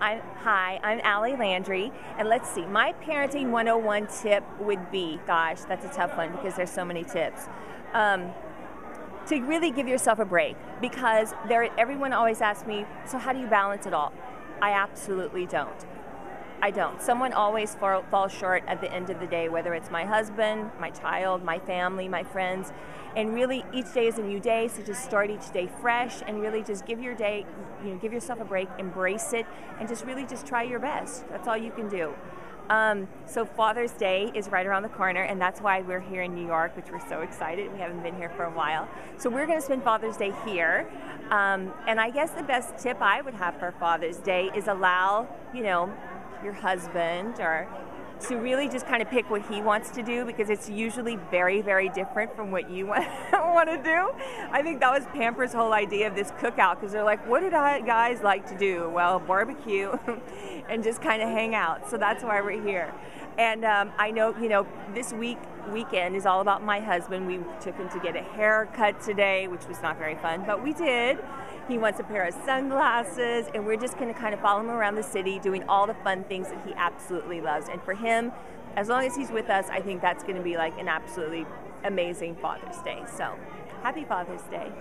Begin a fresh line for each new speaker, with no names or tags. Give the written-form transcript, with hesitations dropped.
Hi, I'm Allie Landry, and let's see, my parenting 101 tip would be, gosh, that's a tough one because there's so many tips, to really give yourself a break, because everyone always asks me, so how do you balance it all? I absolutely don't. I don't. Someone always falls short at the end of the day, whether it's my husband, my child, my family, my friends. And really, each day is a new day, so just start each day fresh and really just give your day, give yourself a break, embrace it, and just really just try your best. That's all you can do. So Father's Day is right around the corner, and that's why we're here in New York, which we're so excited. We haven't been here for a while. So we're going to spend Father's Day here. And I guess the best tip I would have for Father's Day is allow, your husband or to really just kind of pick what he wants to do, because it's usually very, very different from what you want to do. I think that was Pamper's whole idea of this cookout, because they're like, what do guys like to do? Well, barbecue and just kind of hang out. So that's why we're here. And I know, this weekend is all about my husband. We took him to get a haircut today, which was not very fun, but we did. He wants a pair of sunglasses, and we're just going to kind of follow him around the city doing all the fun things that he absolutely loves. And for him, as long as he's with us, I think that's going to be like an absolutely amazing Father's Day. So, happy Father's Day.